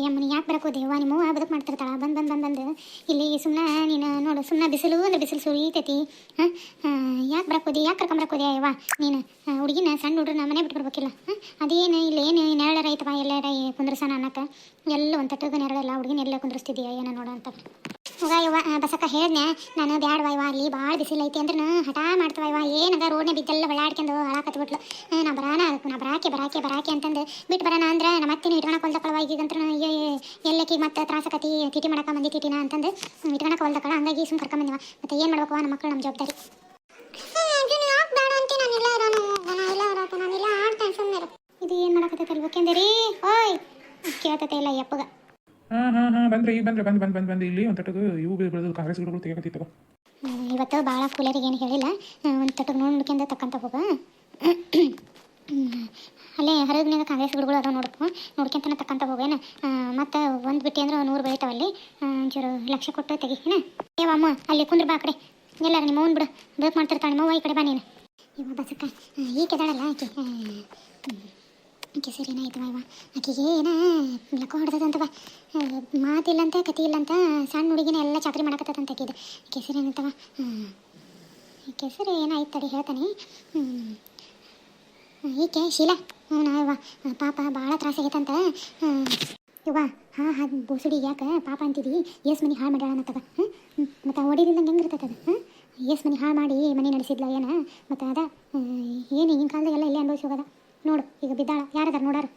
ಯಮ್ಮನಿ ಯಾಕೆ ಬರಕೋ ದೇವ ನಿಮ್ಮ ಬದುಕು ಮಾಡ್ತಿರ್ತಾಳ ಬಂದು ಇಲ್ಲಿ ಸುಮ್ಮನೆ ನೀನು ನೋಡು ಸುಮ್ಮನೆ ಬಿಸಿಲು ಅಂದ್ರೆ ಬಿಸಿಲು ಸುರಿತೈತಿ. ಯಾಕೆ ಬರಕೋದಿ ಯಾಕೆ ಕರ್ಕೊಂಬರಕೋದಿ ಯವ್ವ ನೀನು ಹುಡುಗಿನ ಸಣ್ಣ ಹುಡುಗ್ರನ್ನ ಮನೆ ಬಿಟ್ಟು ಬರ್ಬೇಕಿಲ್ಲ. ಅದೇನು ಇಲ್ಲಿ ಏನು ನೆರಳರ ಐತವ ಎಲ್ಲಾರ ಕುಂದ್ರಸನ ಅನ್ನಕ್ಕೆ ಎಲ್ಲ ಒಂದು ತಟ್ಟದ ನೆರಳೆಲ್ಲ ಹುಡುಗಿನ ಎಲ್ಲ ಕುಂದ್ರಿಸ್ತಿದ್ದೀಯ ಏನೋ ನೋಡು ಅಂತ ಹೋಗ ಯವ್ವ. ಬಸಕ್ಕ ಹೇಳ್ದೆ ನಾನು ಬ್ಯಾಡವ ಇವ ಅಲ್ಲಿ ಭಾಳ ಬಿಸಿಲು ಐತಿ ಅಂದ್ರೆ ಹಠ ಮಾಡ್ತವ ಇವ ಏನದ ರೋಡ್ನೇ ಬಿದ್ದೆಲ್ಲ ಬೆಳಾಡ್ಕೊಂಡು ಹಾಳಾಕತ್ಬಿಟ್ಲು. ನಾ ಬರಾಕೆ ಅಂತಂದು ಬಿಟ್ಟು ಬರೋಣ ಅಂದ್ರೆ ನಮ್ಮ ಅತ್ತಿನ ಇಟ್ಕೊಳಕ್ಕೆ ಹೊಲ್ದಕ್ಕಳವ ಈಗಂತ್ರ ಎಲ್ಲಕ್ಕೆ ಮತ್ತೆ ತ್ರಾಸಕತಿ ತಿಟಿ ಮಾಡಕ್ಕೆ ಮಂದಿ ತಿಟಿನ ಅಂತಂದು ಇಟ್ಕೊಳಕ್ಕೆ ಹೊಲ್ದಕ್ಕಳ ಹಂಗಾಗಿ ಸುಮ್ಮನೆ ಕರ್ಕೊಂಬಂದಿವ. ಮತ್ತೆ ಏನು ಮಾಡ್ಬೇಕು ನಮ್ಮ ಮಕ್ಕಳು ನಮ್ಮ ಜವಾಬ್ದಾರಿ. ಇದು ಏನು ಮಾಡಕತ್ತೈತೆ ಅಲ್ಬೇಕೆಂದ್ರಿ ಓಯ್ ಕೇಳ್ತತೆ ಇಲ್ಲ ಯಪ್ಪಗ. ಬಂದ್ರಿ ಬಂದು ಇಲ್ಲಿ ಒಂದು ತಟಗ ಇವು ಬೆಳೆದು ಕಾಂಗ್ರೆಸ್ ಗಿಡಗಳು ತೆಗಿಯಕತ್ತಿತ್ತವ. ಇವತ್ತು ಭಾಳ ಕೂಲರಿಗೆ ಏನು ಹೇಳಿಲ್ಲ, ಒಂದು ತಟಗ ನೋಡ್ಕೊಂಡ ತಕ್ಕಂತ ಹೋಗ. ಅಲ್ಲೇ ಹರಗಿನಾಗ ಕಾಂಗ್ರೆಸ್ ಗಿಡಗಳು ಅದಾವ ನೋಡ್ಕೊಂತನ ತಕ್ಕಂತ ಹೋಗೇನ. ಮತ್ತು ಒಂದು ಬಿಟ್ಟು ಅಂದ್ರೆ 100 ಬೆಳಿತಾವಲ್ಲಿ ಒಂಚೂರು ಲಕ್ಷ ಕೊಟ್ಟು ತೆಗಿ ಏನ. ಅಮ್ಮ ಅಲ್ಲಿ ಕುಂದ್ರ ಬಾ ಆ ಕಡೆ ಎಲ್ಲಾರ ನಿಮ್ಮ ಅವ್ನು ಬಿಡು ಬೇಕು ಮಾಡ್ತಿರ್ತಾಳೆ ನಿಮ್ಮವ್ವ ಈ ಕಡೆ ಬಾ ನೀನು. ಇವ ಬಸಕ್ಕ ಈಕೆದಾಳಲ್ಲ ಆಕೆ ಸರಿ ಏನಾಯ್ತವ ಇವ ಆಕೆಗೆ ಏನ ಲಕ್ಕ ಹೊಡೆದಂತವ ಮಾತಿಲ್ಲಂತ ಕತಿ ಇಲ್ಲಂತ ಸಣ್ಣ ಹುಡುಗಿನ ಎಲ್ಲ ಚಾಕ್ರಿ ಮಾಡಕತ್ತಂತ ಆಕಿದು ಕೆಸರಿ ಏನಂತವ ಕೆಸರಿ ಏನಾಯ್ತು ತಡಿ ಹೇಳ್ತಾನೆ. ಈಕೆ ಶೀಲಾ ಇವ ಪಾಪ ಭಾಳ ತ್ರಾಸಾಗೈತಂತ ಇವ ಬೋಸುಡಿ ಯಾಕೆ ಪಾಪ ಅಂತಿದ್ದಿ ಏಸ್ ಮನೆ ಹಾಳು ಮಾಡ್ಯಾಳ ಅನ್ನತ್ತದ. ಮತ್ತು ಹೊಡಿದಿಂದಂಗೆ ಹೆಂಗಿರ್ತದ ಅದು ಏಸ್ ಮನೆ ಹಾಳು ಮಾಡಿ ಮನೆ ನಡೆಸಿದ್ಲ ಏನ. ಮತ್ತು ಅದ ಏನು ಈಗಿನ ಕಾಲದಾಗೆಲ್ಲ ಇಲ್ಲೇ ಅನುಭವಿಸಿ ಹೋಗದ ನೋಡು ಈಗ ಬಿದ್ದಾಳ ಯಾರದಾರ ನೋಡಾರು.